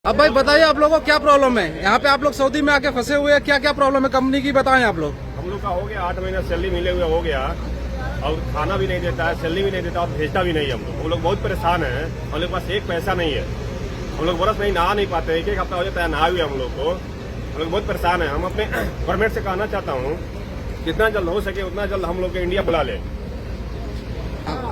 अब भाई बताइए आप लोगों को क्या प्रॉब्लम है यहाँ पे? आप लोग सऊदी में आके फंसे हुए हैं, क्या क्या प्रॉब्लम है कंपनी की बताएं आप लोग। हम लोग का हो गया 8 महीना सैलरी मिले हुए हो गया और खाना भी नहीं देता है, सैलरी भी नहीं देता और भेजता भी नहीं है। हम लोग बहुत परेशान हैं। हम लोग के पास एक पैसा नहीं है। हम लोग बरस नहीं नहा नहीं पाते, एक हफ्ता हो जाता है नहा हुए हम लोग को। हम लोग बहुत परेशान है। हम अपने गवर्नमेंट से कहना चाहता हूँ जितना जल्द हो सके उतना जल्द हम लोग के इंडिया बुला ले।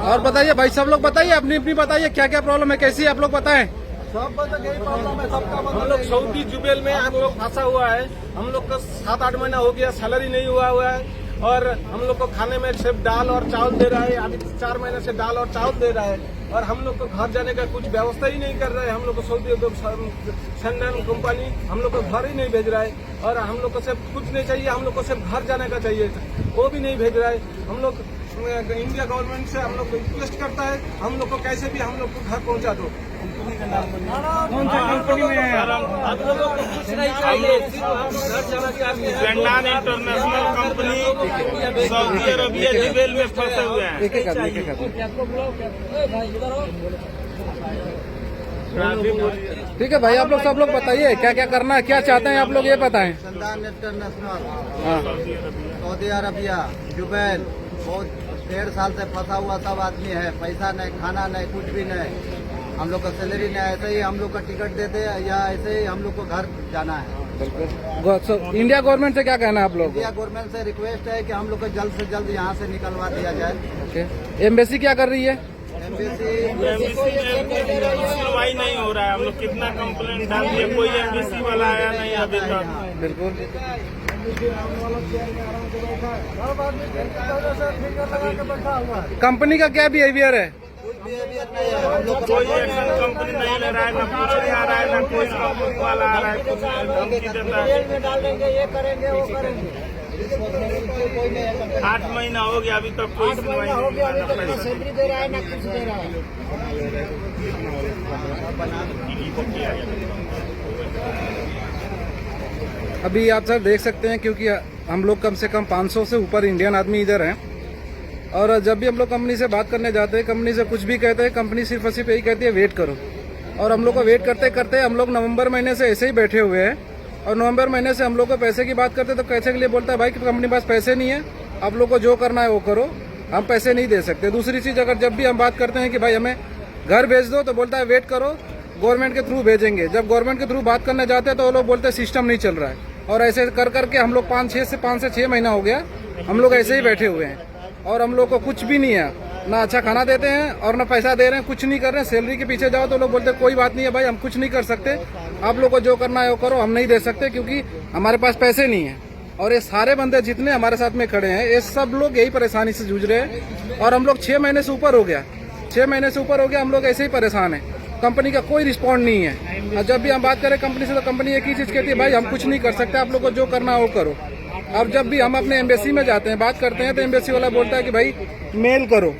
और बताइए भाई सब लोग बताइए, अपनी अपनी बताइए क्या क्या प्रॉब्लम है, कैसी आप लोग बताएं। सब यही प्रॉब्लम है सबका। हम लोग सऊदी जुबेल में हम लोग फंसा हुआ है। हम लोग का 7-8 महीना हो गया, सैलरी नहीं हुआ है और हम लोग को खाने में सिर्फ दाल और चावल दे रहा है। अभी 4 महीने से दाल और चावल दे रहा है और हम लोग को घर जाने का कुछ व्यवस्था ही नहीं कर रहा है। हम लोग को सऊदी सेंडन कंपनी हम लोग को घर ही नहीं भेज रहा है और हम लोग को सिर्फ कुछ नहीं चाहिए, हम लोग को सिर्फ घर जाने का चाहिए, वो भी नहीं भेज रहा है। हम लोग इंडिया गवर्नमेंट से हम लोग को रिक्वेस्ट करता है हम लोग को कैसे भी हम लोग को घर पहुंचा दो। कौन सा कंपनी में है? आप लोगों को कुछ नहीं चाहिए, घर जाना चाहते हैं। Sendan international company Saudi Arabia Jubail में फंसे हुए हैं। ठीक है भाई, आप लोग सब लोग बताइए क्या क्या करना है, क्या चाहते हैं आप लोग ये बताएं। सेंडान इंटरनेशनल हाँ सऊदी अरबिया जुबैल बहुत 1.5 साल से फंसा हुआ सब आदमी है। पैसा नहीं, खाना नहीं, कुछ भी नहीं। हम लोग का सैलरी नहीं, ऐसे ही हम लोग का टिकट देते या ऐसे ही हम लोग को घर जाना है। इंडिया गवर्नमेंट से क्या कहना है आप लोग? इंडिया गवर्नमेंट से रिक्वेस्ट है कि हम लोग को जल्द से जल्द यहाँ से निकलवा दिया जाए। एम्बेसी क्या कर रही है? एमबीसी सुनवाई नहीं हो रहा है। हम लोग कितना कंप्लेंट डाल दिए, कोई एमबीसी वाला आया नहीं अभी तक। बिल्कुल। कंपनी का क्या बिहेवियर है? कोई एक्शन कंपनी नहीं ले रहा है, न पूछने आ रहा है, न कोई कंपनी वाला आ रहा है, कुछ धमकी देता है। डालेंगे, ये करेंगे, वो करेंगे। 8 महीना हो गया अभी तक कोई सुनवाई नहीं हो रहा। सैलरी दे रहा है ना कुछ दे रहा है। अभी आप सर देख सकते हैं क्योंकि हम लोग कम से कम 500 से ऊपर इंडियन आदमी इधर हैं और जब भी हम लोग कंपनी से बात करने जाते हैं, कंपनी से कुछ भी कहते हैं, कंपनी सिर्फ और सिर्फ यही कहती है वेट करो। और हम लोग को वेट करते करते हम लोग नवंबर महीने से ऐसे ही बैठे हुए हैं और नवंबर महीने से हम लोग को पैसे की बात करते तो पैसे के लिए बोलता है भाई कि कंपनी के पास पैसे नहीं है, आप लोग को जो करना है वो करो, हम पैसे नहीं दे सकते। दूसरी चीज़, अगर जब भी हम बात करते हैं कि भाई हमें घर भेज दो तो बोलता है वेट करो, गवर्नमेंट के थ्रू भेजेंगे। जब गवर्नमेंट के थ्रू बात करने जाते हैं तो वो लोग बोलते हैं सिस्टम नहीं चल रहा है। और ऐसे कर करके हम लोग 5 से 6 महीना हो गया हम लोग ऐसे ही बैठे हुए हैं और हम लोग को कुछ भी नहीं है, ना अच्छा खाना देते हैं और ना पैसा दे रहे हैं, कुछ नहीं कर रहे हैं। सैलरी के पीछे जाओ तो लोग बोलते हैं कोई बात नहीं है भाई, हम कुछ नहीं कर सकते, आप लोग को जो करना है वो करो, हम नहीं दे सकते क्योंकि हमारे पास पैसे नहीं है। और ये सारे बंदे जितने हमारे साथ में खड़े हैं ये सब लोग यही परेशानी से जूझ रहे हैं और हम लोग 6 महीने से ऊपर हो गया, 6 महीने से ऊपर हो गया हम लोग ऐसे ही परेशान है। कंपनी का कोई रिस्पॉन्ड नहीं है और जब भी हम बात करें कंपनी से तो कंपनी एक ही चीज़ कहती है भाई हम कुछ नहीं कर सकते, आप लोग को जो करना है वो करो। अब जब भी हम अपने एम्बेसी में जाते हैं बात करते हैं तो एम्बेसी वाला बोलता है कि भाई मेल करो,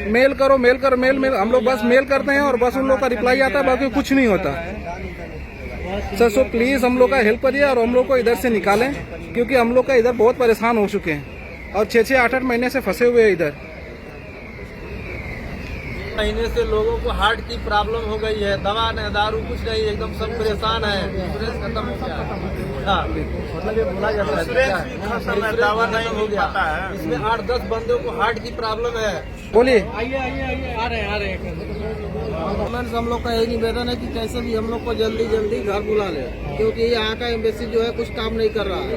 मेल करो, मेल करो, मेल मेल। हम लोग बस मेल करते हैं और बस उन लोग का रिप्लाई आता है, बाकी कुछ नहीं होता। सर सो प्लीज़ हम लोग का हेल्प करिए और हम लोग को इधर से निकालें क्योंकि हम लोग का इधर बहुत परेशान हो चुके हैं और 6-6, 8-8 महीने से फंसे हुए हैं इधर। महीने से लोगों को हार्ट की प्रॉब्लम हो गई है, दवा नहीं, दारू कुछ नहीं, एकदम सब परेशान है। इंश्योरेंस खत्म हो गया। हाँ, मतलब ये बोला जाता है दवा नहीं हो गया है। इसमें 8-10 बंदों को हार्ट की प्रॉब्लम है। बोलिए। आइए आ रहे हैं। गवर्नमेंट हम लोग का यही निवेदन है कि कैसे भी हम लोग को जल्दी घर बुला ले क्योंकि यहाँ का एम्बेसी जो है कुछ काम नहीं कर रहा है।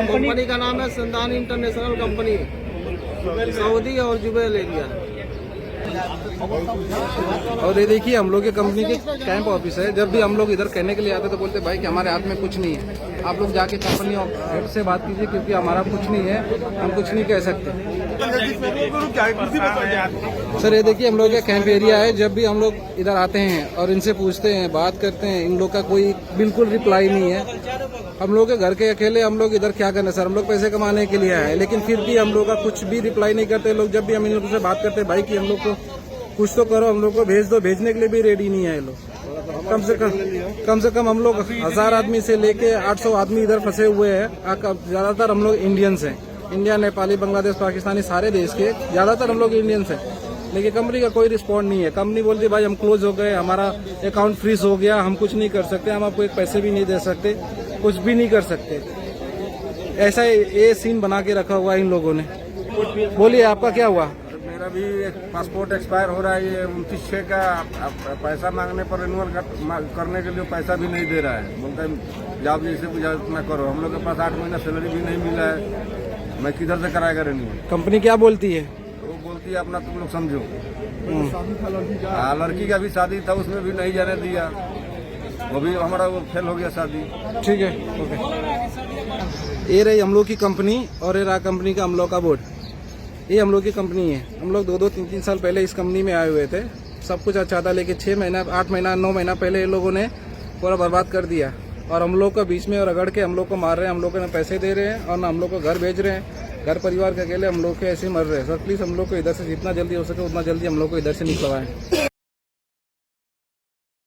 कंपनी का नाम है सेंडान इंटरनेशनल कंपनी, सऊदी और जुबैल एरिया। और ये देखिए हम लोग के कंपनी के कैंप ऑफिस है। जब भी हम लोग इधर कहने के लिए आते तो बोलते भाई कि हमारे हाथ में कुछ नहीं है, आप लोग जाके कंपनी हेड से बात कीजिए क्योंकि हमारा कुछ नहीं है, हम कुछ नहीं कह सकते। सर ये देखिए हम लोग का कैंप एरिया है। जब भी हम लोग इधर आते हैं और इनसे पूछते हैं, बात करते हैं, इन लोग का कोई बिल्कुल रिप्लाई नहीं है। हम लोग के घर के अकेले हम लोग इधर क्या करना सर, हम लोग पैसे कमाने के लिए आए हैं लेकिन फिर भी हम लोग का कुछ भी रिप्लाई नहीं करते लोग। जब भी हम इन लोगों से बात करते हैं भाई कि हम लोग को कुछ तो करो, हम लोग को भेज दो, भेजने के लिए भी रेडी नहीं है ये लोग। कम से कम हम लोग 1000 आदमी से लेके 800 आदमी इधर फंसे हुए हैं। ज्यादातर हम लोग इंडियंस हैं, इंडिया, नेपाली, बांग्लादेश, पाकिस्तानी, सारे देश के ज्यादातर हम लोग इंडियंस हैं। लेकिन कंपनी का कोई रिस्पॉन्ड नहीं है। कंपनी बोलती भाई हम क्लोज हो गए, हमारा अकाउंट फ्रीज हो गया, हम कुछ नहीं कर सकते, हम आपको एक पैसे भी नहीं दे सकते, कुछ भी नहीं कर सकते। ऐसा ये सीन बना के रखा हुआ है इन लोगों ने। बोलिए आपका क्या हुआ? मेरा भी पासपोर्ट एक्सपायर हो रहा है, ये 29/6 का पैसा मांगने पर रिन्यूअल करने के लिए पैसा भी नहीं दे रहा है। बोलते हैं जॉब जैसे कुछ इतना करो, हम लोग के पास 8 महीना सैलरी भी नहीं मिला है, मैं किधर से कराएगा रिन्यूअल? कंपनी क्या बोलती है? तो वो बोलती है अपना तुम लोग समझो। लड़की का भी शादी था, उसमें भी नहीं जाने दिया, वो भी हमारा वो फेल हो गया शादी। ठीक है, ओके। ये रही हम लोग की कंपनी और ये रहा कंपनी का हम लोग का बोर्ड। ये हम लोग की कंपनी है। हम लोग 2-2, 3-3 साल पहले इस कंपनी में आए हुए थे, सब कुछ अच्छा था, लेकिन 6 महीना, 8 महीना, 9 महीना पहले ये लोगों ने पूरा बर्बाद कर दिया और हम लोग को बीच में रगड़ के हम लोग को मार रहे हैं। हम लोग को ना पैसे दे रहे हैं और ना हम लोग को घर भेज रहे हैं। घर परिवार के अकेले हम लोग के ऐसे मर रहे हैं। सर प्लीज़ हम लोग को इधर से जितना जल्दी हो सके उतना जल्दी हम लोग को इधर से निकलवाएं।